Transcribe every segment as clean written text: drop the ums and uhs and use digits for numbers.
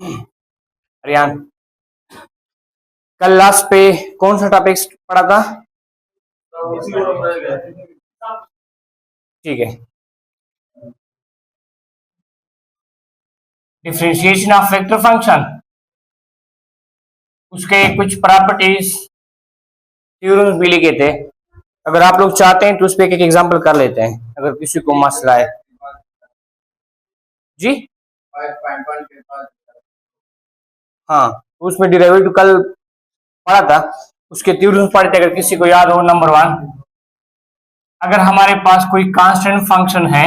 रियान, कल लास्ट पे कौन सा टॉपिक पढ़ा था? ठीक है, डिफरेंशिएशन ऑफ वेक्टर फंक्शन, उसके कुछ प्रॉपर्टीज थ्योरम्स भी लिखे थे। अगर आप लोग चाहते हैं तो उस पर एक एग्जांपल कर लेते हैं, अगर किसी को मसला है। जी हाँ, तो उसमें डेरिवेटिव कल पढ़ा था, उसके थ्योरम्स पढ़े थे, अगर किसी को याद हो। नंबर 1, अगर हमारे पास कोई कांस्टेंट फंक्शन है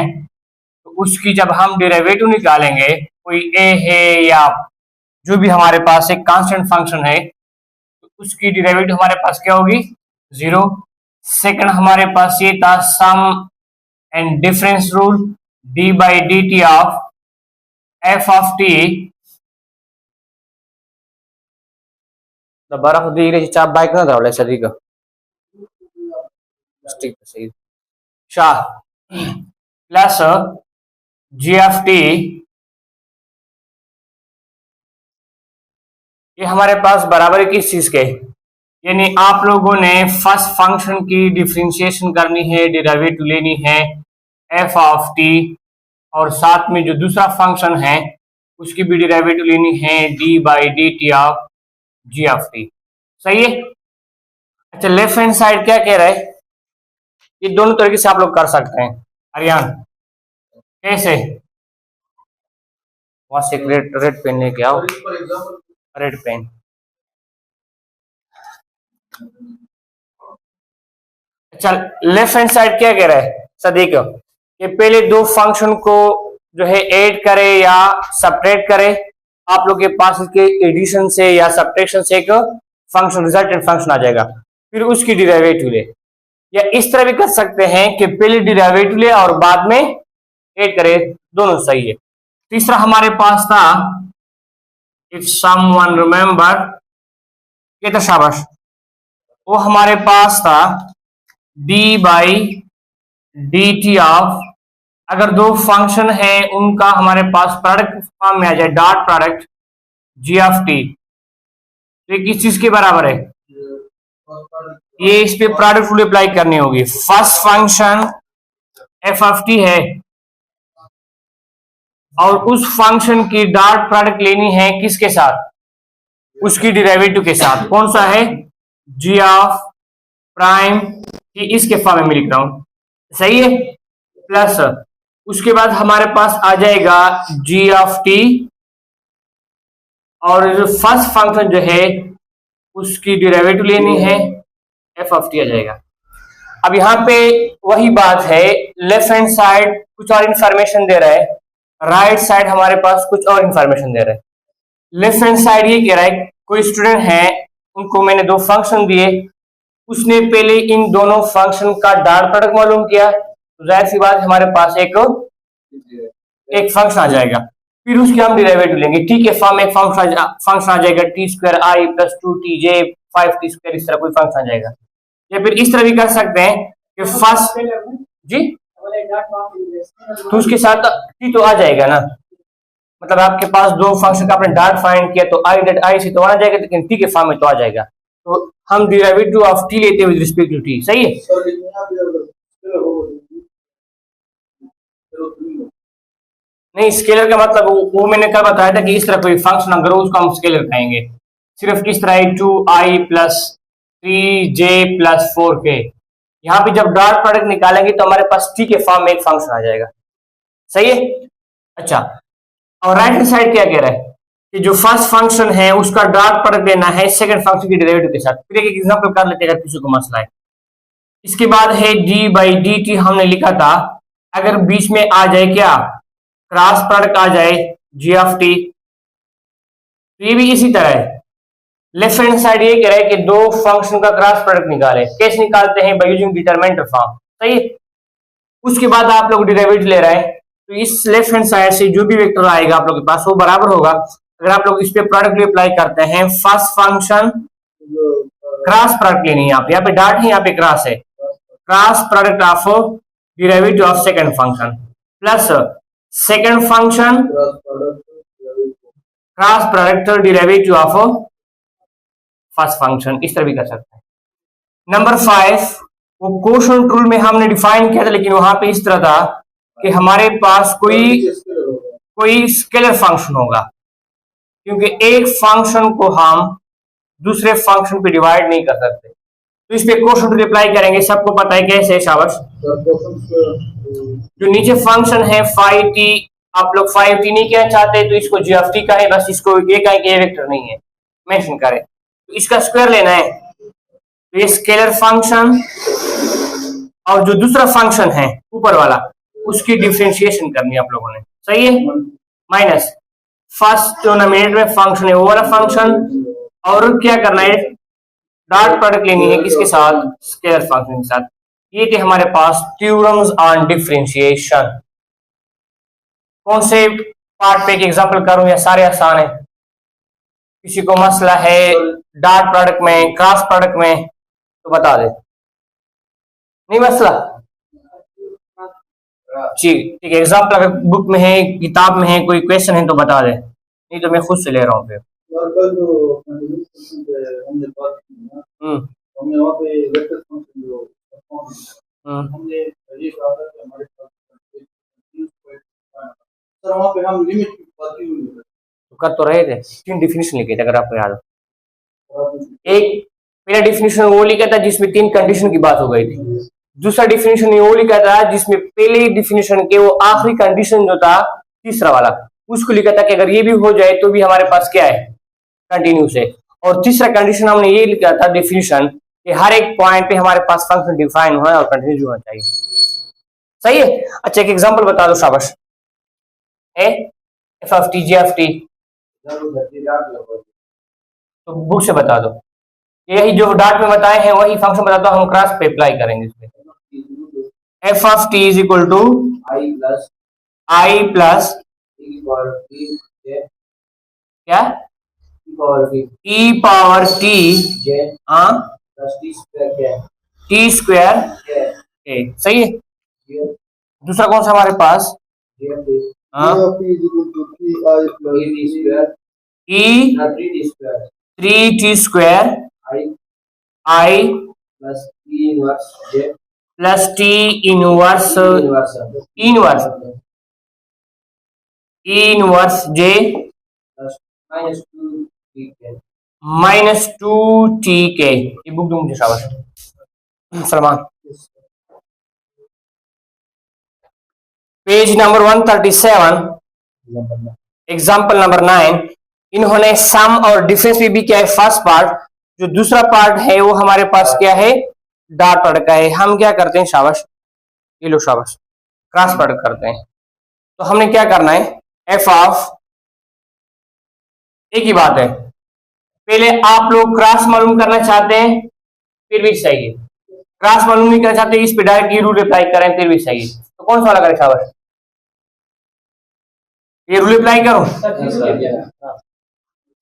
तो उसकी जब हम डेरिवेटिव निकालेंगे, कोई ए है या जो भी हमारे पास एक कांस्टेंट फंक्शन है, तो उसकी डेरिवेटिव हमारे पास क्या होगी? 0। सेकंड हमारे पास ये था sum and difference rule, D by D T of F of T बर्फ दी रही चाप बाइक ना धावले सदी का ठीक सही शाह प्लस जी एफ टी, ये हमारे पास बराबर है किस चीज के? यानी आप लोगों ने फर्स्ट फंक्शन की डिफरेंशिएशन करनी है, डेरिवेटिव लेनी है एफ ऑफ टी, और साथ में जो दूसरा फंक्शन है उसकी भी डेरिवेटिव लेनी है D by D T of G of T. सही है। अच्छा, लेफ्ट हैंड साइड क्या कह रहा है? ये दोनों तरीके से आप लोग कर सकते हैं। अरियान, कैसे? वहां से रेड पेन लेके आओ, रेड पेन। अच्छा, लेफ्ट हैंड साइड क्या कह रहा है? सदीक, ये पहले दो फंक्शन को जो है ऐड करे या सब्ट्रैक्ट करे, आप लोग के पास इसके एडिशन से या सब्ट्रैक्शन से एक फंक्शन रिजल्टेंट फंक्शन आ जाएगा, फिर उसकी डेरिवेटिव ले। या इस तरह भी कर सकते हैं कि पहले डेरिवेटिव ले और बाद में ऐड करे, दोनों सही है। तीसरा हमारे पास था, इफ समवन रिमेंबर, ये तो शाबाश, वो हमारे पास था D by D T of, अगर दो फंक्शन है उनका हमारे पास प्रोडक्ट फॉर्म में आ जाए, dot product G of T, तो ये किस चीज के बराबर है? ये इस पे प्रोडक्ट रूल अप्लाई करनी होगी। First function F of T है और उस फंक्शन की डॉट प्रोडक्ट लेनी है किसके साथ? उसकी डेरिवेटिव के साथ। कौन सा है? जी ऑफ प्राइम, ये इसके फॉर्म में लिख रहा हूं, सही है। प्लस उसके बाद हमारे पास आ जाएगा जी ऑफ टी, और जो फर्स्ट फंक्शन जो है उसकी डेरिवेटिव लेनी है, एफ ऑफ टी आ जाएगा। अब यहाँ पे वही बात है, लेफ्ट हैंड साइड कुछ और इंफॉर्मेशन दे रहा है, राइट साइड हमारे पास कुछ और इंफॉर्मेशन दे रहा है। लेफ्ट हैंड साइड ये कह रहा है, कोई स्टूडेंट है, उनको मैंने दो फंक्शन दिए, उसने पहले इन दोनों फंक्शन का डॉट प्रोडक्ट मालूम किया, तो जाहिर सी बात हमारे पास एक फंक्शन आ जाएगा, फिर उसके हम डेरिवेटिव लेंगे। ठीक है, फॉर्म एक फंक्शन आ जाएगा T square I plus 2टी J 5टी square, इस तरह कोई फंक्शन आ जाएगा। या फिर इस तरह भी कर सकते हैं कि फर्स्ट जी, तो उसके साथ टी तो आ जाएगा ना, मतलब आपके पास दो फंक्शन का आपने डॉट फाइंड किया तो आई डॉट आई से तो आ जाएगा, लेकिन टी के फॉर्म में तो आ जाएगा, तो हम डेरिवेटिव ऑफ टी लेते हैं विद रिस्पेक्ट टू टी। सही है। नहीं, स्केलर का मतलब वो मैंने कल बताया था कि इस तरह कोई फंक्शन अगर उसको हम स्केलर कहेंगे, सिर्फ किस तरह 2i plus 3j plus 4k, यहाँ पे जब डॉट प्रोडक्ट निकालेंगे तो हमारे पास टी के फॉर्म में एक फंक्शन आ जाएगा। सही है। अच्छा, और राइट हैंड साइड क्या कह रहा है कि जो फर्स्ट फंक्शन है उसका डॉट प्रोडक्ट लेना है सेकंड फंक्शन की डेरिवेटिव के साथ। फिर एक एग्जांपल कर लेते हैं अगर किसी को मसला है। इसके बाद है डी बाई डी टी, हमने लिखा था अगर बीच में आ जाए क्या, क्रॉस प्रोडक्ट आ जाए जी ऑफ टी, तो ये भी इसी तरह है। लेफ्ट हैंड साइड ये कह रहा है कि दो फंक्शन का क्रॉस प्रोडक्ट निकाले, कैसे निकालते हैं? By using determinant form. सही है। उसके बाद आप लोग डेरिवेटिव ले रहे हैं, तो इस लेफ्ट हैंड साइड से जो भी वेक्टर आएगा आप लोग के पास वो बराबर होगा। अगर आप लोग इस पे प्रोडक्ट भी अप्लाई करते हैं, फर्स्ट फंक्शन क्रॉस प्रोडक्ट लेनी है, यहाँ पे डॉट है, यहाँ पे क्रॉस है, cross product of derivative of second function plus second function cross product derivative of first function, इस तरह भी कर सकते हैं। नंबर 5, वो क्वोशंट रूल में हमने डिफाइन किया था, लेकिन वहां पे इस तरह था कि हमारे पास कोई स्केलर फंक्शन होगा, क्योंकि एक फंक्शन को हम दूसरे फंक्शन पे डिवाइड नहीं कर सकते। तो इस पे क्वोशंट रूल अप्लाई करेंगे। सबको पता है कैसे शाबाश। जो नीचे फंक्शन है फाइ टी, आप लोग फाइ टी नहीं कहना चाहते तो इसको जी ऑफ टी कहें, बस इसको ये कहें कि ये वेक्टर नहीं है, मेंशन करें। तो इसका स्क्वायर लेना है, तो ये स्केलर फंक्शन और जो दूसरा फंक्शन है ऊपर वाला उसकी डिफरेंशिएशन करनी है आप लोगों ने, सही है। माइनस फर्स्ट जो नोमिनेटर में फंक्शन है वो वाला फंक्शन, और क्या करना है, डॉट प्रोडक्ट लेनी है किसके साथ, स्केलर फंक्शन के साथ। ये थे हमारे पास थ्योरम्स ऑन डिफरेंशिएशन। कौन से पार्ट पे एक एग्जांपल करूं या सारे आसान है? किसी को मसला है डॉट प्रोडक्ट में, क्रॉस प्रोडक्ट में, तो बता दे। नहीं मसला जी, ठीक है। एग्जाम्पल अगर बुक में है, किताब में है, कोई क्वेश्चन है तो बता दे, नहीं तो मैं खुद से ले रहा हूँ फिर। हमने वहाँ पे वेक्टर फंक्शन जो हमने ये कहा था कि हमारे पास सर वहाँ पे हम लिमिट की बात क्यों नहीं कर तो रहे थे। 3 डिफिनेशन लिखे थे अगर आपको याद हो। एक पहला डिफिनेशन वो लिखा था जिसमें 3 कंडीशन की बात हो गई थी। दूसरा डिफिनेशन वो लिखा था जिसमें पहले डिफिनेशन के वो आखिरी कंडीशन जो था तीसरा वाला, उसको लिखा था कि अगर ये भी हो जाए तो भी हमारे पास क्या है, कंटिन्यूस है। और तीसरा कंडीशन हमने ये लिखा था डिफिनेशन कि हर एक पॉइंट पे हमारे पास फंक्शन डिफाइन होना और कंटिन्यूस होना चाहिए, सही है। अच्छा एक एग्जांपल बता दो शाबाश। F of T G of T, तो बुक से बता दो। यही जो डॉट में बताए हैं वही फंक्शन बता दो, हम क्रॉस पे अप्लाई करेंगे इस पे। F of T is equal to I plus क्या E power T T square, सही है। दूसरा कौन सा हमारे पास, E 3t square I plus T inverse J -2t K. ये बुक दो मुझे शाबाश Salman. Page number 137, example number 9। इन्होंने सम और डिफरेंस में भी क्या है, फर्स्ट पार्ट, जो दूसरा पार्ट है वो हमारे पास क्या है, डॉट प्रोडक्ट का है। हम क्या करते हैं शाबाश, ये लो शाबाश, क्रॉस प्रोडक्ट करते हैं। तो हमने क्या करना है, एफ ऑफ, एक ही बात है, पहले आप लोग क्रॉस मालूम करना चाहते हैं फिर भी सही है, क्रॉस मालूम नहीं करना चाहते इस पे डायरेक्ट ये रूल अप्लाई करें फिर भी सही है। तो कौन सा वाला करें शाबाश, ये रूल अप्लाई करो,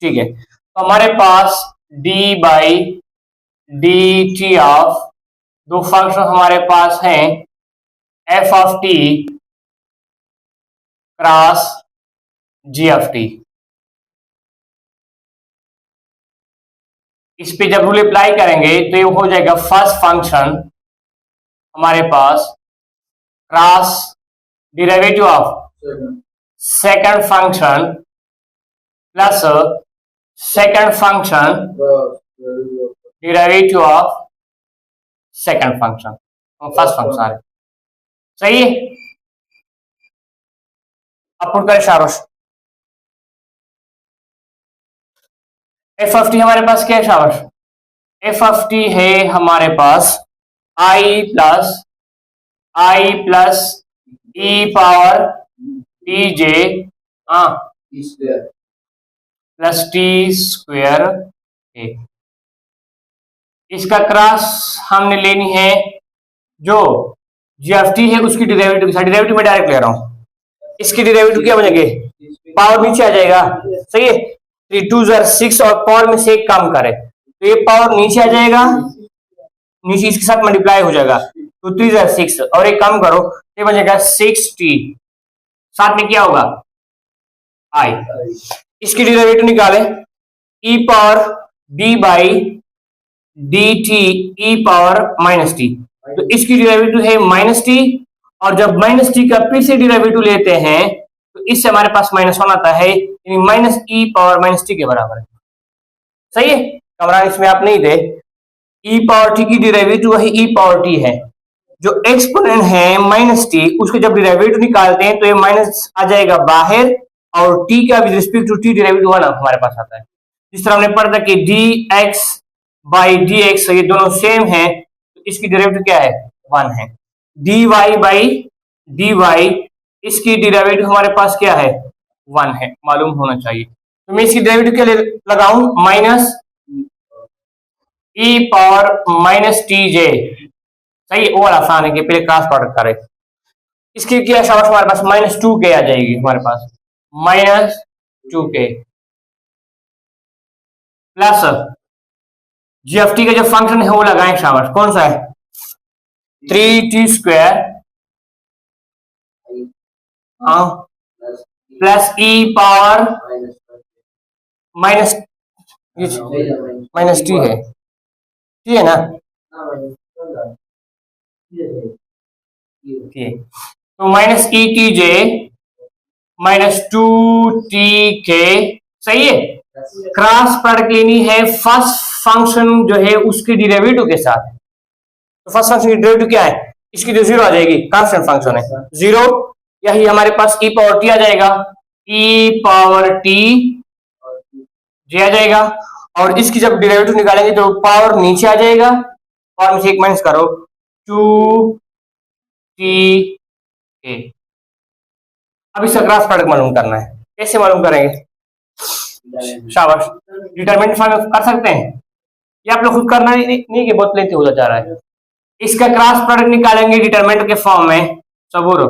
ठीक है। तो हमारे पास D by D T of, दो फंक्शन हमारे पास हैं, F of T cross G of T. इस पे जब रूल अप्लाई करेंगे तो ये हो जाएगा फर्स्ट फंक्शन हमारे पास cross derivative of second function plus second function derivative of second function, first function आ रहे, सही है। अब पुट करें शाबाश। एफ ऑफ टी हमारे पास क्या है शाबाश, एफ ऑफ टी है हमारे पास आई प्लस ई power T J plus T square. इसका क्रॉस हमने लेनी है, जो जी एफ टी है उसकी डेरिवेटिव में डायरेक्ट ले रहा हूं। इसकी डेरिवेटिव क्या बनेगी, पावर नीचे आ जाएगा, सही है। 3 2 6 और पावर में से एक काम करे तो ये पावर नीचे आ जाएगा, नीचे इसके साथ मल्टीप्लाई हो जाएगा, तो 3 6 और एक काम करो ये बन जाएगा 6t, साथ में क्या होगा आई। इसकी डेरिवेटिव निकाले, E power D by D T E power minus T. तो इसकी डेरिवेटिव है माइनस टी, और जब माइनस टी का फिर से डेरिवेटिव लेते हैं तो इससे हमारे पास माइनस वन आता है, यानी minus E power minus T के बराबर है। सही है, कमरा इसमें आप नहीं दे, ई पावर टी की डेरिवेटिव वही ई पावर टी है, जो एक्सपोनेंट है माइनस टी, उसके जब डेरिवेटिव निकालते हैं तो ये माइनस आ जाएगा बाहर, और टी का with respect to T derivative one हमारे पास आता है। जिस तरह हमने पढ़ा था कि D x by D x ये दोनों सेम है, तो इसकी डेरिवेटिव क्या है, वन है। D Y by D Y, इसकी डेरिवेटिव हमारे पास क्या है, वन है, मालूम होना चाहिए। तो मैं इसकी डेरिवेटिव के लिए लगाऊं minus E power minus T जे। सही है, और आसान है कि पहले क्रॉस प्रोडक्ट करें। इसकी क्या शाबाश, हमारे पास माइनस टू के आ जाएगी, हमारे पास माइनस टू के प्लस जी एफ टी का जो फंक्शन है वो लगाएं, शाबाश, कौन सा है, थ्री टी स्क्वायर, हाँ, प्लस ई पावर माइनस माइनस टी है, ठीक है ना, ठीक है। तो माइनस ई टी जे माइनस टू टी के, सही है। क्रॉस प्रोडक्ट लेनी है फर्स्ट फंक्शन जो है उसके डेरिवेटिव के साथ। तो फर्स्ट फंक्शन की डेरिवेटिव क्या है, इसकी जो जीरो आ जाएगी, कांस्टेंट फंक्शन है जीरो, यही हमारे पास ई पावर टी आ जाएगा, ई पावर टी जे आ जाएगा, और इसकी जब डेरिवेटिव निकालेंगे तो पावर नीचे आ जाएगा, पावर में से एक माइनस करो, टू टी के। अब इसका क्रॉस प्रोडक्ट मालूम करना है, कैसे मालूम करेंगे, शाबाश, डिटरमिनेंट फाइंड कर सकते हैं, ये आप लोग खुद करना नहीं कि बहुत लेते हो जा रहा है। इसका क्रॉस प्रोडक्ट निकालेंगे डिटरमिनेंट के फॉर्म में, सबूर।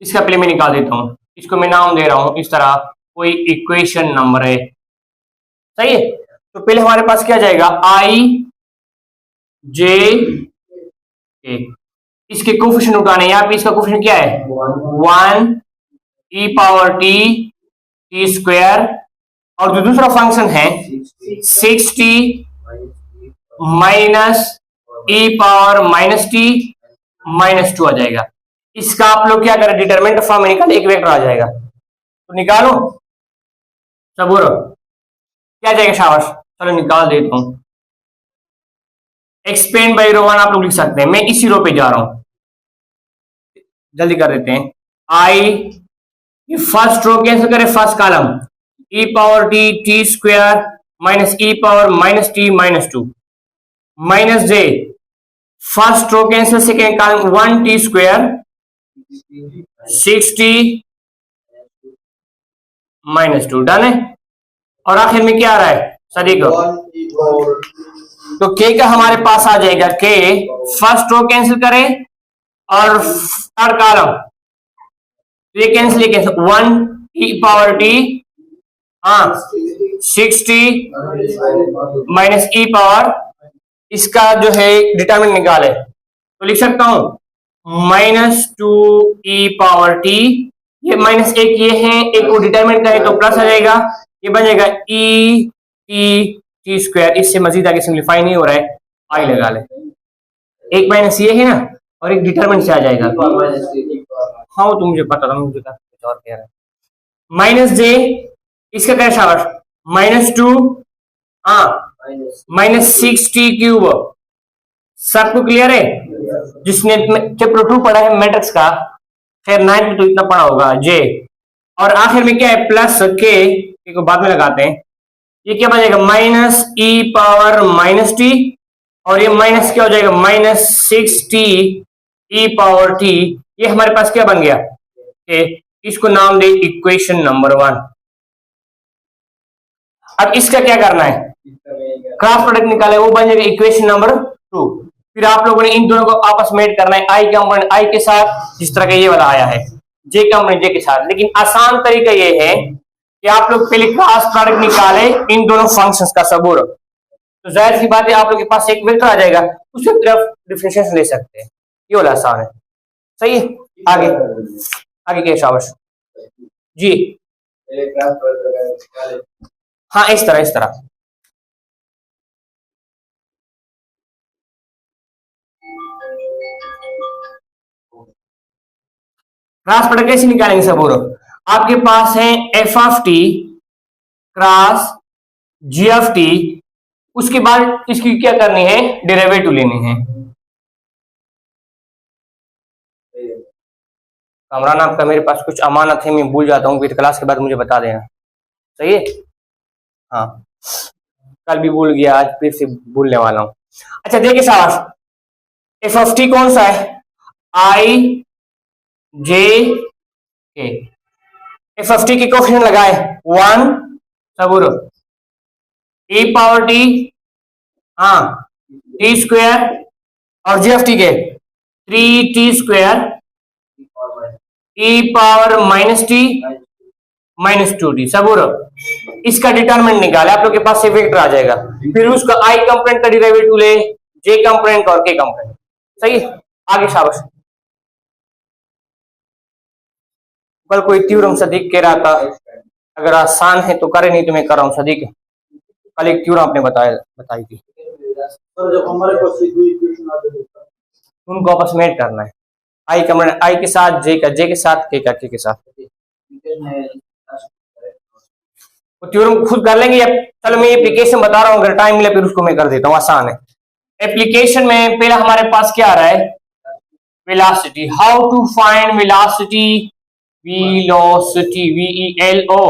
इसका पहले मैं निकाल देता हूं, इसको मैं नाम दे रहा हूं इस तरह, कोई इक्वेशन नंबर है, सही है। तो पहले हमारे पास क्या जाएगा, आई जे के, इसके कोफिशिएंट उठाने, यहाँ पे इसका कोफिशिएंट क्या है, one, E power T T square, और जो दूसरा फंक्शन है 60 minus E power minus T minus two आ जाएगा। इसका आप लोग क्या करें, डिटरमिनेंट फॉर्म में निकाल, एक वेक्टर आ जाएगा, तो निकालो सबूर, क्या जाएगा, शाबाश, चलो निकाल देता हूं। एक्सपेंड बाई रो वन आप लोग लिख सकते हैं, मैं इसी रो पे जा रहा हूं, जल्दी कर देते हैं। आई, फर्स्ट रो कैंसिल करें, first column, E power T T square minus E power minus T minus two, minus J, first row cancel, second column, one T square 60 minus two, done है। और आखिर में क्या आ रहा है सदी को, तो के का हमारे पास आ जाएगा, के फर्स्ट रो कैंसिल करें और थर्ड कॉलम, तो ये कैंसिल, ये cancel, one E power T, हाँ, 60 माइनस ई पावर, इसका जो है डिटरमिनेंट निकाले, तो लिख सकता हूं माइनस टू ई पावर टी, ये माइनस एक ये है, एक को डिटरमिनेंट का है तो प्लस आ जाएगा, ये बन जाएगा ई टी टी स्क्वायर। इससे मजीद आगे सिंप्लीफाई नहीं हो रहा है, आई लगा ले, एक माइनस ये है ना, और एक डिटरमिनेंट से आ जाएगा, हाँ तो मुझे पता था, मुझे कुछ और कह रहा है, माइनस जे, इसका क्या शाबाश, माइनस टू, हाँ, माइनस 60 क्यूब, सबको क्लियर है, जिसने चैप्टर 2 पढ़ा है मैट्रिक्स का, खैर 9 में तो इतना पढ़ा होगा, जे, और आखिर में क्या है, प्लस के को बाद में लगाते हैं, ये क्या बनेगा, minus E power minus T, और ये माइनस क्या हो जाएगा, माइनस 60 ई पावर टी, ये हमारे पास क्या बन गया, इसको नाम दे इक्वेशन नंबर 1। अब इसका क्या करना है, क्रॉस प्रोडक्ट निकाले, वो बन जाएगा इक्वेशन नंबर 2। फिर आप लोगों ने इन दोनों को आपस में ऐड करना है, आई कंपोनेंट आई के साथ, जिस तरह का ये वाला आया है, जे कंपोनेंट जे के साथ। लेकिन आसान तरीका ये है कि आप लोग पहले क्रॉस प्रोडक्ट निकाले इन दोनों फंक्शंस का सबूर, तो जाहिर सी बात है आप लोग के पास एक वेक्टर आ जाएगा, उसके तरफ डिफरेंशिएशन ले सकते हैं, ये वाला आसान है, सही है। आगे आगे क्या शाबाश जी। हाँ, इस तरह क्रॉस प्रोडक्ट कैसे निकालेंगे सब? आपके पास है F of T cross G of T, उसके बाद इसकी क्या करनी है? डेरिवेटिव लेनी है। कामरान, आपका मेरे पास कुछ अमानत है, मैं भूल जाता हूँ, फिर क्लास के बाद मुझे बता देना। सही है? हाँ, कल भी भूल गया, आज फिर से भूलने वाला हूँ। अच्छा देखिए साहब, एफ ऑफ टी कौन सा है? आई जे के। एफ ऑफ टी के कोफिशिएंट लगाए 1 सबूर e पावर टी, हाँ, टी स्क्वायर, और जी एफ टी के 3t² e power -t -2t सबूर। इसका डिटरमिनेंट निकाले, आप लोग के पास से वेक्टर आ जाएगा, फिर उसका आई कंपोनेंट का डेरिवेटिव ले, जे कंपोनेंट और के कंपोनेंट। सही है? आगे शाबाश। कल कोई थ्योरम सदीक कह रहा था, अगर आसान है तो करे, नहीं तो मैं कर रहा हूँ सदीक। कल एक थ्योरम आपने बताई थी, उनको आपस में ऐड करना है, आई कंपोनेंट आई के साथ जे का, जे के साथ के का, के साथ। वो थ्योरम खुद कर लेंगे या चलो मैं एप्लीकेशन बता रहा हूँ, अगर टाइम मिले फिर उसको मैं कर देता हूँ, आसान है। एप्लीकेशन में पहला हमारे पास क्या आ रहा है? Velocity. How to find velocity? Velocity, VELO,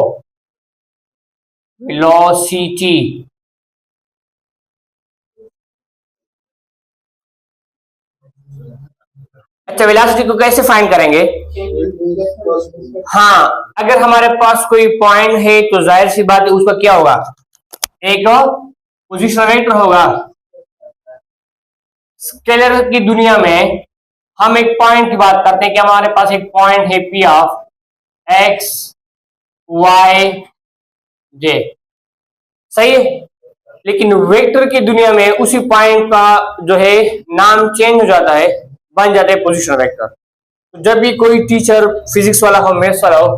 velocity. अच्छा, वेलोसिटी को कैसे फाइंड करेंगे? हाँ, अगर हमारे पास कोई पॉइंट है तो जाहिर सी बात है उसका क्या होगा? एक पोजीशन वेक्टर होगा। स्केलर की दुनिया में हम एक पॉइंट की बात करते हैं कि हमारे पास एक पॉइंट है P of X Y J। सही है? लेकिन वेक्टर की दुनिया में उसी पॉइंट का जो है नाम चेंज हो जाता है, बन जाता है पोजीशन वेक्टर। तो जब भी कोई टीचर फिजिक्स वाला हो, मैथ्स वाला हो,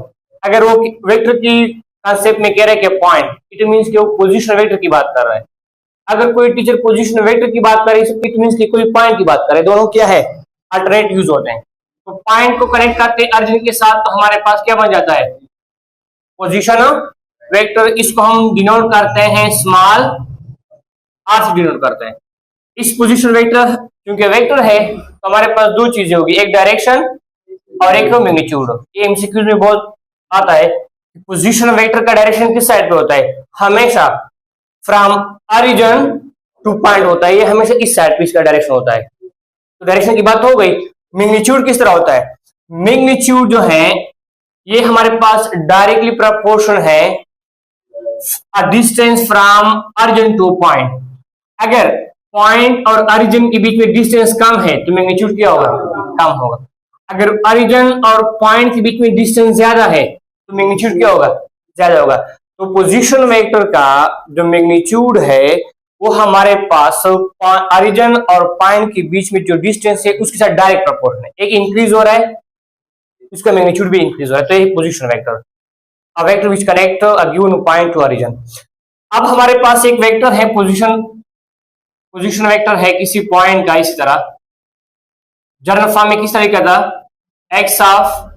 अगर वो वेक्टर की कंसेप्ट में कह रहे कि पॉइंट, इट मींस कि वो पोजीशन वेक्टर की बात कर रहा है। अगर कोई टीचर पोजीशन वेक्टर की बात करे, इट मींस कि कोई पॉइंट की बात करे, दोनों क्या है? अल्टरनेट यूज होते हैं। तो पॉइंट को कनेक्ट करते हैं ओरिजिन के साथ, तो हमारे पास क्या बन जाता है? Position vector. इसको हम डिनोट करते हैं स्मॉल आर से डिनोट करते हैं। इस पोजीशन वेक्टर क्योंकि वेक्टर है तो हमारे पास दो चीजें होगी, एक डायरेक्शन और एक मैग्नीट्यूड। ये एमसीक्यू में बहुत आता है। पोजीशन वेक्टर का डायरेक्शन किस साइड पे होता है? हमेशा फ्रॉम ओरिजिन टू पॉइंट होता है, ये हमेशा इस साइड पे इसका डायरेक्शन होता है। तो डायरेक्शन की बात हो गई। मैग्नीट्यूड किस तरह होता है? मैग्नीट्यूड जो है ये हमारे पास डायरेक्टली प्रोपोर्शन है distance from origin two point. अगर पॉइंट और ओरिजिन के बीच में डिस्टेंस कम है तो मैग्नीट्यूड क्या होगा? कम होगा। अगर ओरिजिन और पॉइंट के बीच में डिस्टेंस ज्यादा है तो मैग्नीट्यूड क्या होगा? ज्यादा होगा। तो पोजीशन वेक्टर का जो मैग्नीट्यूड है वो हमारे पास ओरिजिन और पॉइंट के बीच में जो डिस्टेंस है उसके साथ डायरेक्ट प्रोपोर्शनल है। एक इंक्रीज हो रहा है, उसका मैग्नीट्यूड भी इंक्रीज हो रहा है, तो ये position vector, a vector which connect a given point two origin. अब हमारे पास एक वेक्टर है पोजीशन वेक्टर है किसी पॉइंट का, इसी तरह जनरल फॉर्म में किस तरह का था? X of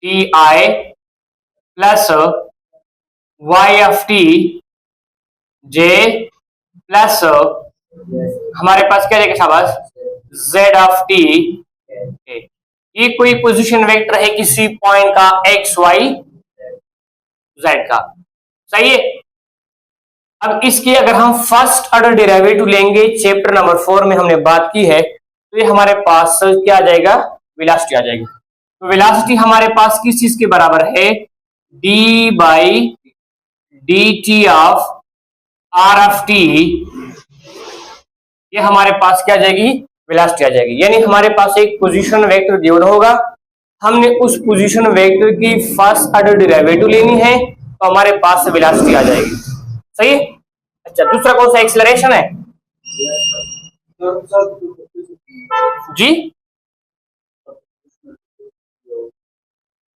T I plus Y of T J plus हमारे पास क्या रहेगा शाबाश? Z of T. ये कोई पोजीशन वेक्टर है किसी पॉइंट का एक्स वाई जेड का। सही है? अब इसकी अगर हम फर्स्ट ऑर्डर डेरिवेटिव लेंगे, चैप्टर नंबर 4 में हमने बात की है, तो ये हमारे पास क्या आ जाएगा? वेलोसिटी आ जाएगी। तो वेलोसिटी हमारे पास किस चीज के बराबर है? D by D T of R of T. ये हमारे पास क्या आ जाएगी? वेलोसिटी आ जाएगी। यानी हमारे पास एक पोजीशन वेक्टर गिवन होगा, हमने उस पोजीशन वेक्टर की फर्स्ट ऑर्डर डेरिवेटिव लेनी है तो हमारे पास वेलोसिटी आ जाएगी। सही है? अच्छा, दूसरा कौन सा? एक्सेलरेशन है जी।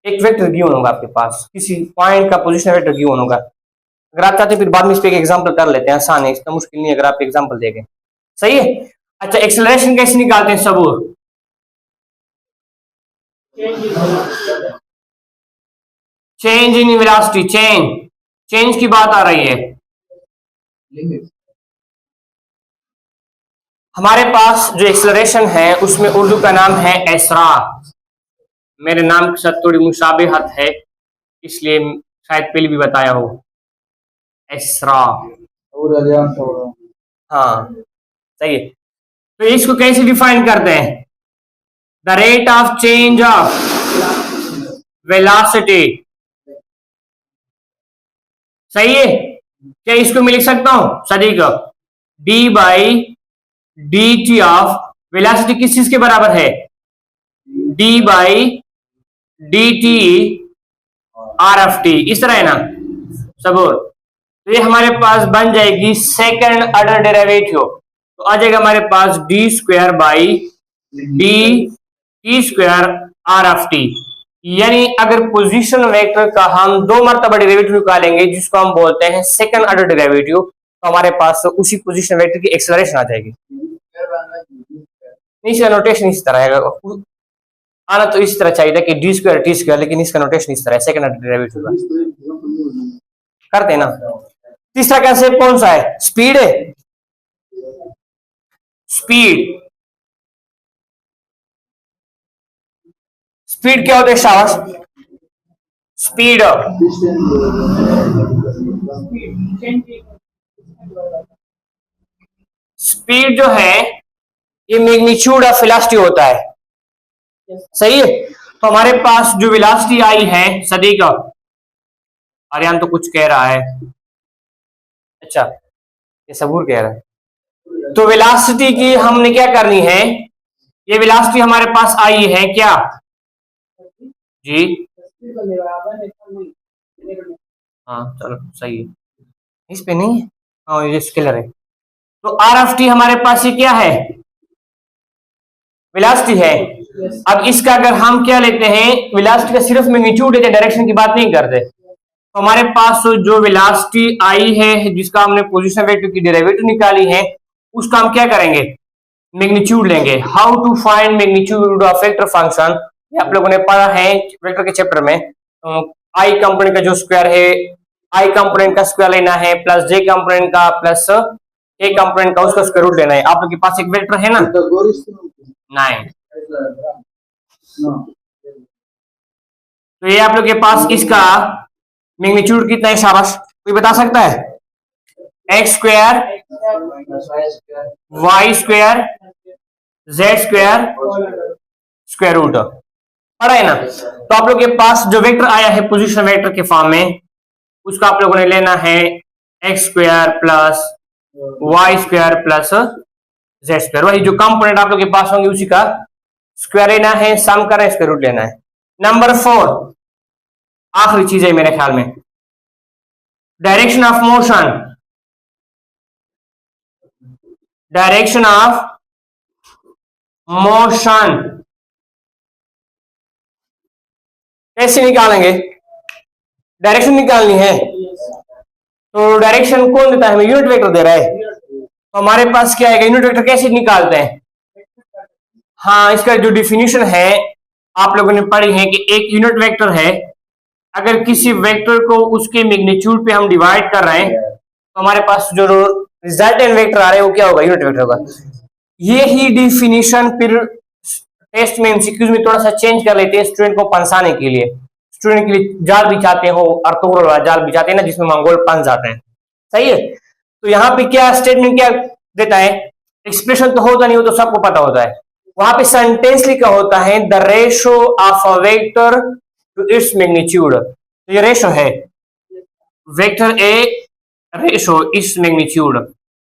एक वेक्टर गिवन होगा आपके पास, किसी पॉइंट का पोजीशन वेक्टर गिवन होगा। अगर आप चाहते हैं फिर बाद में इस पे एक एग्जांपल कर लेते हैं, आसान है, इतना मुश्किल नहीं है अगर आप एग्जांपल देंगे। सही है। अच्छा, एक्सेलरेशन कैसे निकालते हैं सबूर? चेंज इन वेलोसिटी, चेंज की बात आ रही है। हमारे पास जो एक्सेलरेशन है उसमें उर्दू का नाम है एसरा। मेरे नाम के साथ थोड़ी मुशाबिहत है इसलिए शायद पहले भी बताया हो, एसरा। हाँ सही है। तो इसको कैसे डिफाइन करते हैं? The rate of change of velocity. सही है। क्या इसको मैं लिख सकता हूं सदी को D by D T of velocity किस चीज के बराबर है? D by D T R F T, इस तरह है ना सबूर। तो ये हमारे पास बन जाएगी सेकंड ऑर्डर डेरिवेटिव। तो आ जाएगा हमारे पास D square by D T square R F T. यानी अगर पोजीशन वेक्टर का हम दो मर्तबा डेरिवेटिव निकालेंगे जिसको हम बोलते हैं सेकंड ऑर्डर डेरिवेटिव, तो हमारे पास उसी पोजीशन वेक्टर की एक्सेलरेशन आ जाएगी। इसका नोटेशन इस तरह है, आना तो इस तरह चाहिए था कि डी स्क्वायर टी स्क्वायर, लेकिन इसका नोटेशन इस तरह है सेकंड ऑर्डर डेरिवेटिव का। करते हैं ना। तीसरा कंसेप्ट कौन सा है? स्पीड है। स्पीड, स्पीड क्या होता है शाबाश? स्पीड स्पीड जो है ये मैग्नीट्यूड ऑफ वेलोसिटी होता है। सही है। तो हमारे पास जो वेलोसिटी आई है सदीक, आर्यन तो कुछ कह रहा है, अच्छा ये सबूर कह रहा है। तो वेलोसिटी की हमने क्या करनी है? ये वेलोसिटी हमारे पास आई है क्या जी? हाँ चलो सही है, इस पे नहीं है। हाँ ये स्केलर है। तो आर एफ टी हमारे पास ये क्या है? वेलोसिटी है। अब इसका अगर हम क्या लेते हैं, वेलोसिटी का सिर्फ मैग्नीट्यूड लेते हैं, डायरेक्शन की बात नहीं करते। तो हमारे पास जो वेलोसिटी आई है जिसका हमने पोजीशन वेक्टर की डेरिवेटिव निकाली है उसका हम क्या करेंगे? मैग्नीट्यूड लेंगे। How to find magnitude of vector function, ये आप लोगों ने पढ़ा है वेक्टर के चैप्टर में। आई कंपोनेंट का जो स्क्वायर है, आई कंपोनेंट का स्क्वायर लेना है प्लस जे कंपोनेंट का प्लस ए कंपोनेंट का उसका स्क्वायर रूट लेना है। आप लोग के पास एक वेक्टर है ना 9, तो ये आप लोग के पास इसका मैग्नीट्यूड कितना है शाबाश? कोई बता सकता है? X square Y square Z square square root, पढ़ा है ना। तो आप लोग के पास जो वेक्टर आया है पोजीशन वेक्टर के फॉर्म में उसका आप लोगों ने लेना है x square plus Y square plus Z square. वही जो कंपोनेंट आप लोग के पास होंगे उसी का स्क्वायर लेना है, सम करना है, स्क्वायर रूट लेना है। नंबर 4 आखिरी चीज है मेरे ख्याल में, direction of motion. Direction of motion कैसे निकालेंगे? डायरेक्शन निकालनी है तो डायरेक्शन कौन देता है हमें? यूनिट वेक्टर दे रहा है। तो हमारे पास क्या है, यूनिट वेक्टर कैसे निकालते हैं? हाँ इसका जो डिफिनीशन है आप लोगों ने पढ़ी है कि एक यूनिट वेक्टर है, अगर किसी वेक्टर को उसके मैग्नीट्यूड पे हम डिवाइड कर रहे हैं तो हमारे पास जो रिजल्टेंट वेक्टर आ रहे हैं वो क्या होगा? यूनिट वेक्टर होगा। ये ही डिफिनीशन फिर टेस्ट में एमसीक्यूज में थोड़ा सा चेंज कर लेते हैं स्टूडेंट को पंसाने के लिए। स्टूडेंट के लिए जाल बिछाते हो, अर्थोगोनल वाला जाल बिछाते हैं ना जिसमें मंगोल पंस जाते हैं। सही है। तो यहाँ पे क्या स्टेटमेंट क्या देता है? एक्सप्रेशन तो होता नहीं, हो तो सबको पता होता है। वहां पे सेंटेंस लिखा होता है the ratio of a vector to its magnitude. तो ये रेशो है vector A ratio its magnitude.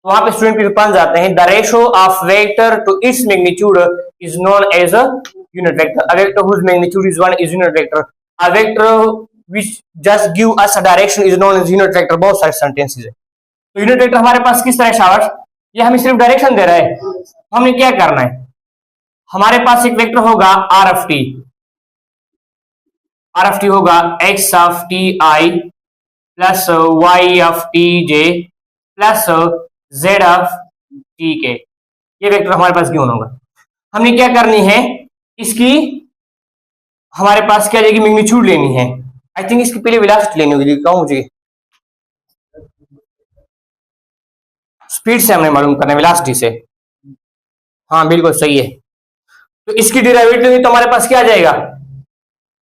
वहां पे स्टूडेंट फिर पंस जाते हैं the ratio of vector to its magnitude is known as a unit vector. A vector whose magnitude is 1 is unit vector. A vector which just give us a direction is known as unit vector. बहुत सारे sentences है। तो unit vector हमारे पास किस तरह शाबाश? ये हमें सिर्फ डायरेक्शन दे रहा है। हमने क्या करना है? हमारे पास एक वेक्टर होगा R F T. R of T होगा X of T I plus Y of T J plus Z of T के। ये वेक्टर हमारे पास क्यों होगा? हमने क्या करनी है, इसकी हमारे पास क्या जाएगी, मैग्नीट्यूड लेनी है। आई थिंक इसकी पहले वेलोसिटी लेनी होगी, कहूं मुझे स्पीड से हमने मालूम करना है, वेलोसिटी से। हाँ बिल्कुल सही है। तो इसकी डेरिवेटिव तो हमारे पास क्या आ जाएगा,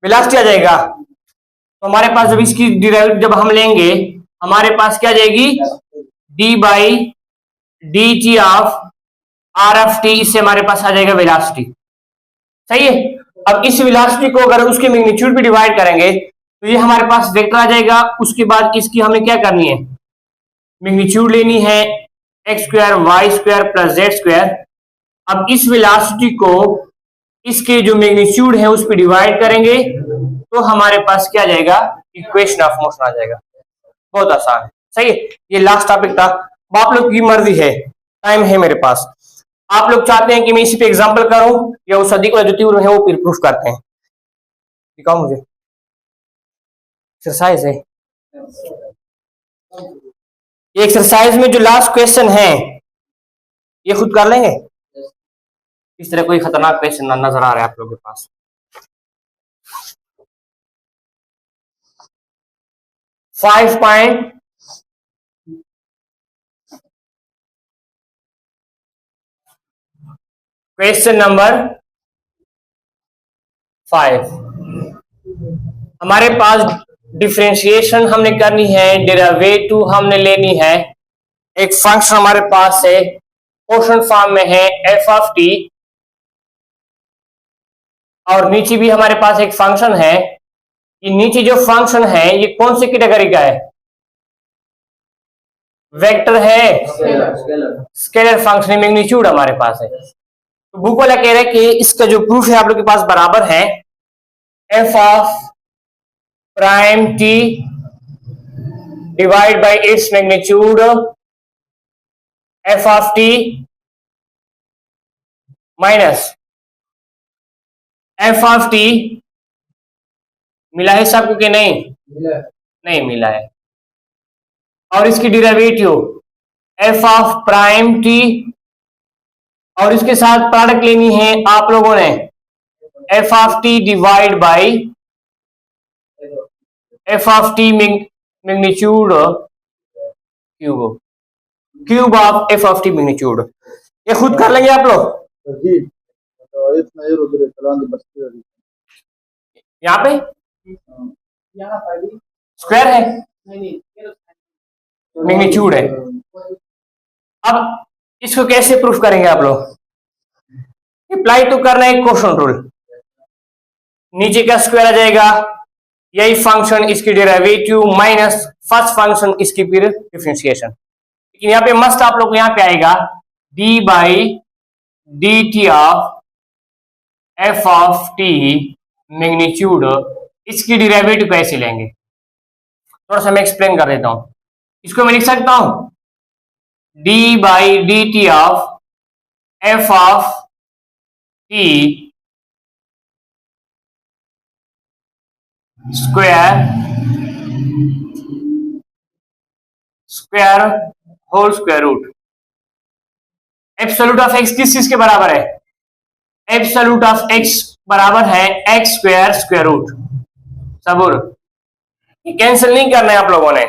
वेलोसिटी आ जाएगा। तो हमारे पास जब इसकी डेरिवेटिव जब हम लेंगे, हमारे पास क्या जाएगी, D by D T of R of T, इससे हमारे पास आ जाएगा वेलोसिटी। सही है। अब इस वेलोसिटी को अगर उसके मैग्नीट्यूड पे डिवाइड करेंगे तो ये हमारे पास वेक्टर आ जाएगा। उसके बाद इसकी हमने क्या करनी है, मैग्नीट्यूड लेनी है, x square Y square plus Z square. अब इस वेलोसिटी को इसके जो मैग्नीट्यूड है उस पर डिवाइड करेंगे तो हमारे पास क्या जाएगा, इक्वेशन ऑफ मोशन आ जाएगा। बहुत आसान है। सही है। ये लास्ट टॉपिक था। आप लोग की मर्जी है, टाइम है मेरे पास। आप लोग चाहते हैं कि मैं इसी पे एग्जांपल करूं या उस अधिक जो तीव्र है वो फिर प्रूफ करते हैं? दिखाओ मुझे, एक्सरसाइज है ये। एक्सरसाइज में जो लास्ट क्वेश्चन है ये खुद कर लेंगे। इस तरह कोई खतरनाक क्वेश्चन नजर आ रहा है आप लोगों के पास? Question number 5। हमारे पास डिफरेंशिएशन हमने करनी है, डेरिवेटिव हमने लेनी है। एक फंक्शन हमारे पास है, क्वोशंट फॉर्म में है एफ ऑफ टी, और नीचे भी हमारे पास एक फंक्शन है। ये नीचे जो फंक्शन है ये कौन सी कैटेगरी का है, वेक्टर है, स्केलर फंक्शन, मैग्नीट्यूड हमारे पास है। तो बुक वाला कह रहा है कि इसका जो प्रूफ है आप लोग के पास बराबर है F of prime T divide by its magnitude F of T minus F of T. मिला है सबको कि नहीं? नहीं मिला है। और इसकी derivative F of prime T, और इसके साथ प्रोडक्ट लेनी है आप लोगों ने F of T divide by F of T magnitude cube of F of T magnitude. ये खुद कर लेंगे आप लोग यहाँ पे स्क्वायर है, मैग्नीट्यूड है। अब इसको कैसे प्रूफ करेंगे आप लोग? अप्लाई तो करना है क्वोशंट रूल। नीचे का स्क्वायर आ जाएगा, यही फंक्शन इसकी डेरिवेटिव माइनस फर्स्ट फंक्शन इसकी फिर डिफरेंशिएशन। लेकिन यहाँ पे मस्त आप लोग यहाँ पे आएगा D by D T of F of T magnitude, इसकी डेरिवेटिव कैसे लेंगे थोड़ा सा मैं एक्सप्लेन कर देता हूं। इसको मैं लिख सकता हूं d by D T of F of T square whole square root. Absolute of x किस चीज के बराबर है? एब्सोल्यूट ऑफ एक्स बराबर है एक्स स्क्वायर स्क्वायर रूट। सबूर ये कैंसिल नहीं करना है आप लोगों ने।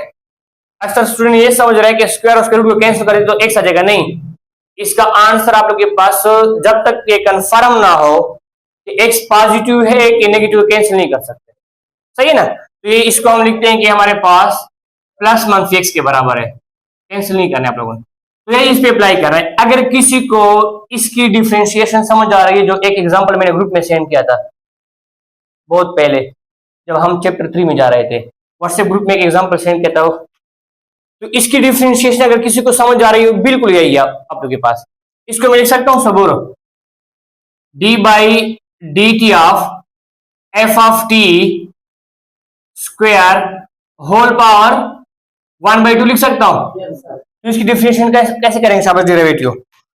अक्सर स्टूडेंट ये समझ रहे हैं कि स्क्वायर और स्क्वायर रूट को कैंसिल करें तो एक्स आ जाएगा। नहीं, इसका आंसर आप लोग के पास जब तक ये कंफर्म ना हो कि एक्स पॉजिटिव है कि नेगेटिव, कैंसिल नहीं कर सकते। सही है ना? तो ये इसको हम लिखते हैं कि हमारे पास प्लस मंथली एक्स के बराबर है, कैंसिल नहीं करना है आप लोगों ने। तो ये इस पे अप्लाई कर रहे हैं। अगर किसी को इसकी डिफरेंशिएशन समझ आ रही है, जो एक एग्जांपल मैंने ग्रुप में सेंड किया था बहुत पहले जब हम चैप्टर 3 में जा रहे थे, व्हाट्सएप ग्रुप में एक एग्जांपल सेंड किया था। तो इसकी डिफरेंशिएशन अगर किसी को समझ आ रही हो, बिल्कुल यही है आप लोग के पास। इसको मैं लिख सकता हूं सबूर D by D T of F of T square whole power 1/2 लिख सकता हूं। तो इसकी डिफरेंशिएशन कैसे करेंगे साहब डेरिवेटिव?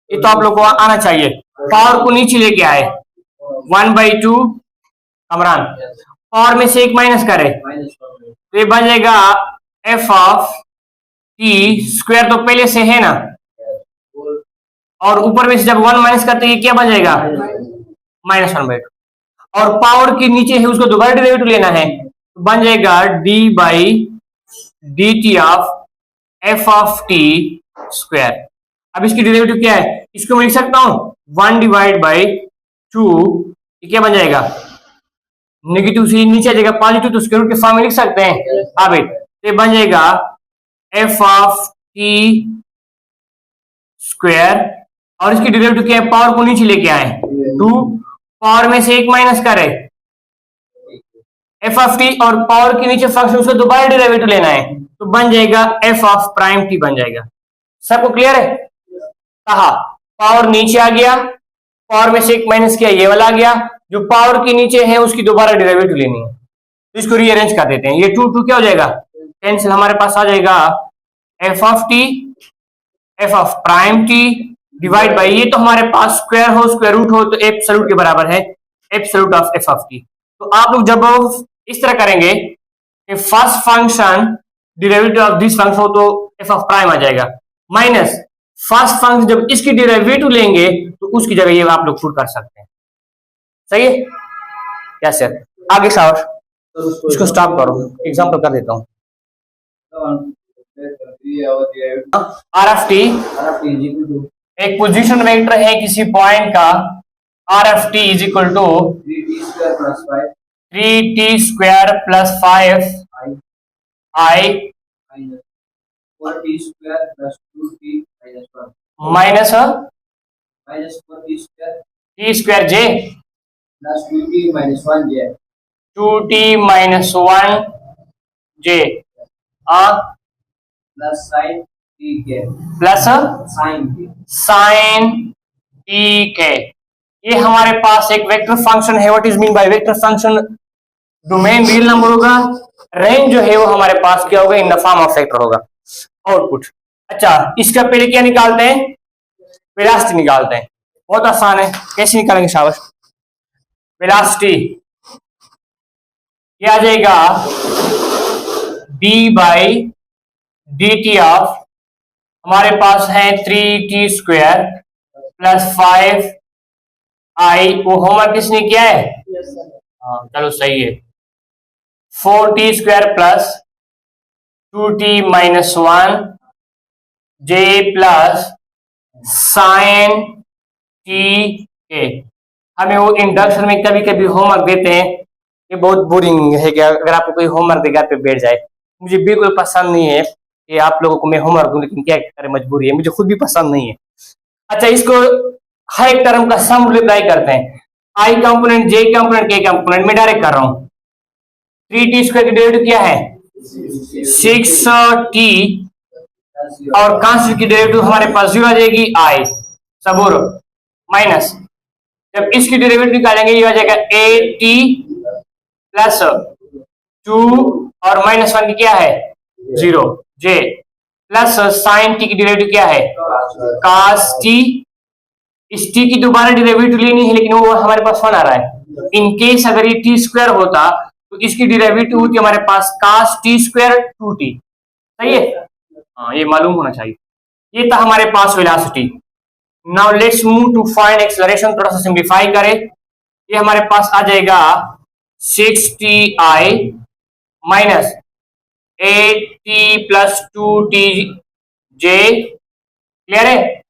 ये तो आप लोग को आना चाहिए। पावर को नीचे लेके आए 1/2 अमरान पावर में से एक माइनस करे तो ये बन जाएगा एफ ऑफ टी स्क्वायर, तो पहले से है ना, और ऊपर में से जब 1 माइनस करते ये क्या बन जाएगा -1/2, और पावर के नीचे है उसको दोबारा डेरिवेटिव लेना है तो बन जाएगा d by D T of F of T square. अब इसकी डेरिवेटिव क्या है, इसको मैं लिख सकता हूं 1 डिवाइड बाई 2, ये क्या बन जाएगा नेगेटिव से नीचे आ जाएगा पॉजिटिव, तो स्क्वायर रूट के फॉर्म में लिख सकते हैं। अब ये बन जाएगा एफ ऑफ टी स्क्वायर, और इसकी डेरिवेटिव क्या है, पावर को नीचे लेके आए 2, पावर में से एक माइनस करे एफ ऑफ टी, और पावर के नीचे फंक्शन उसको दोबारा डेरिवेटिव लेना है तो बन जाएगा एफ ऑफ प्राइम टी बन जाएगा। सबको क्लियर है? कहा पावर नीचे आ गया, पावर में से एक माइनस किया ये वाला आ गया, जो पावर के नीचे है उसकी दोबारा डेरिवेटिव लेनी है तो इसको रीअरेंज कर देते हैं। ये 2 क्या हो जाएगा, कैंसिल, हमारे पास आ जाएगा F of T F of prime T divide by, ये तो हमारे पास स्क्वायर हो स्क्वायर रूट हो तो एब्सोल्यूट के बराबर है absolute of F of T. तो आप लोग जब इस तरह करेंगे कि first function derivative of this function हो तो एफ ऑफ प्राइम आ जाएगा, माइनस फर्स्ट फंक्शन जब इसकी डेरिवेटिव लेंगे तो उसकी जगह ये आप लोग पुट कर सकते हैं। सही है? Yes sir. आगे शावर इसको स्टॉप करो, एग्जांपल कर देता हूं। आर एफ टी एक पोजीशन वेक्टर है किसी पॉइंट का, r F t is equal to 3t square plus 5 i minus t square j plus 2t minus 1 j plus sine t k plus sine t के। ये हमारे पास एक vector function है। What is mean by vector function? Domain real number होगा, range जो है वो हमारे पास क्या होगा, in the form of vector होगा। आउटपुट, अच्छा इसका पहले क्या निकालते हैं, वेलोसिटी निकालते हैं। बहुत आसान है, कैसे निकालेंगे शाबाश। वेलोसिटी ये आ जाएगा d by D T of, हमारे पास है 3t स्क्वायर प्लस 5 आई, वो होमवर्क किसने किया है? हाँ चलो सही है। 4t square plus 2t minus 1 j plus sine t के। हमें वो इंडक्शन में कभी कभी होमवर्क देते हैं, ये बहुत बोरिंग है कि अगर आपको कोई होमवर्क देगा पे बैठ जाए। मुझे बिल्कुल पसंद नहीं है कि आप लोगों को मैं होमवर्क दूं, लेकिन क्या करें मजबूरी है, मुझे खुद भी पसंद नहीं है। अच्छा इसको हर एक टर्म का सम रिप्लाई करते हैं, आई कंपोनेंट जे कंपोनेंट के कंपोनेंट में डायरेक्ट कर रहा हूं। 3t स्क्वायर की डेरिवेटिव क्या है 6t, और कांस्टेंट की डेरिवेटिव हमारे पास 0 आ जाएगी आई सबूर, माइनस जब इसकी डेरिवेटिव निकालेंगे ये आ जाएगा 8t प्लस 2 और माइनस 1 की क्या है 0 जे प्लस साइन टी की डेरिवेटिव क्या है cos t। इस t की दोबारा डेरिवेटिव लेनी है लेकिन वो हमारे पास 1 आ रहा है। इन केस अगर ये t स्क्वायर होता तो इसकी डेरिवेटिव होती हमारे पास cos t स्क्वायर 2t। सही है? हाँ ये मालूम होना चाहिए। ये था हमारे पास velocity. Now let's move to find acceleration. थोड़ा सा सिंप्लीफाई करें, ये हमारे पास आ जाएगा 6ti minus 8t plus 2t जे, क्लियर है,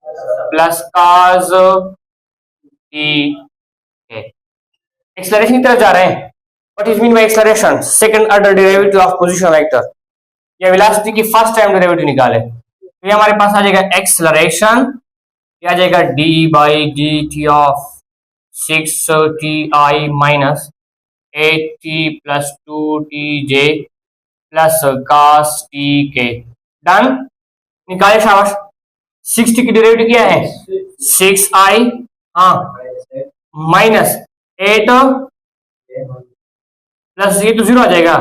प्लस cos t है। एक्सेलरेशन की तरफ जा रहे हैं। What is mean bye acceleration? Second order derivative of position vector या वेलोसिटी की फर्स्ट टाइम डेरिवेटिव निकाले तो ये हमारे पास आ जाएगा एक्सेलरेशन, ये आ जाएगा d by D T of 6ti minus 8t plus 2t J plus cos t के। डन, निकाले शाबाश। 60 की डेरिवेटिव क्या है 6i, हाँ माइनस 8 प्लस ये तो 0 आ जाएगा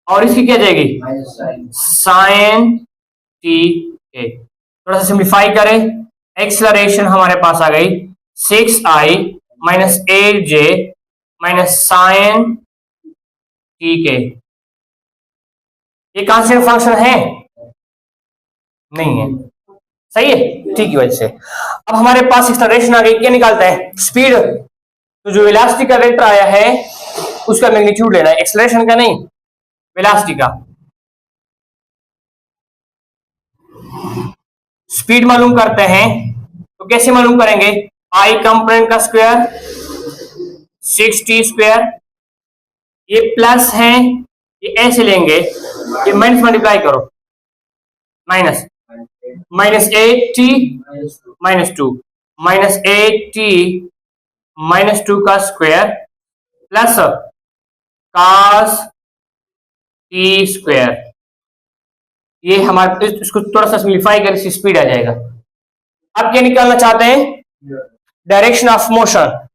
और इसकी क्या जाएगी साइन टी के। थोड़ा सा सिंप्लीफाई करें, एक्सेलरेशन हमारे पास आ गई 6i minus 8j minus sign ठीक है, ये कांस्टेंट फंक्शन है नहीं है, सही है, ठीक है। वजह से अब हमारे पास एक्सेलरेशन आ गई, क्या निकालता है स्पीड। तो जो वेलोसिटी का वेक्टर आया है उसका मैग्नीट्यूड लेना है, एक्सेलरेशन का नहीं, वेलोसिटी का। स्पीड मालूम करते हैं तो कैसे मालूम करेंगे, आई कंपोनेंट का स्क्वायर 6t स्क्वायर, ये प्लस है, ये ऐसे लेंगे, ये माइनस मल्टीप्लाई करो, minus minus 8t minus 2, minus 8t minus 2 का square plus cos t square. ये हमारे इसको थोड़ा सा सिंप्लीफाई कर इसकी स्पीड आ जाएगा। अब क्या निकालना चाहते हैं, डायरेक्शन ऑफ मोशन,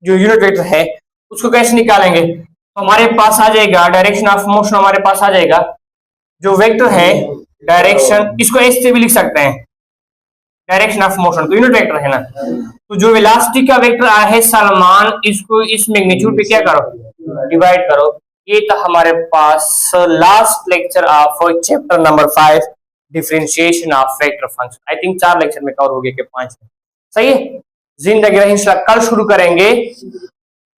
जो यूनिट वेक्टर है उसको कैसे निकालेंगे। तो हमारे पास आ जाएगा डायरेक्शन ऑफ मोशन, हमारे पास आ जाएगा जो वेक्टर है डायरेक्शन, इसको ऐसे से भी लिख सकते हैं डायरेक्शन ऑफ मोशन, तो यूनिट वेक्टर है ना। तो जो वेलोसिटी का वेक्टर आया है सलमान, इसको इस मैग्नीट्यूड पे क्या करो, डिवाइड करो। ये था हमारे पास last lecture of chapter number 5 differentiation of vector function. I think 4 lecture में कवर हो गए कि 5 में, सही है। जिंदगी रही इंशाल्लाह कल शुरू करेंगे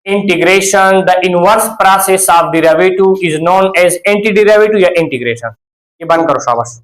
integration. The inverse process of derivative is known as anti derivative या इंटीग्रेशन। ये बंद करो शाबाश।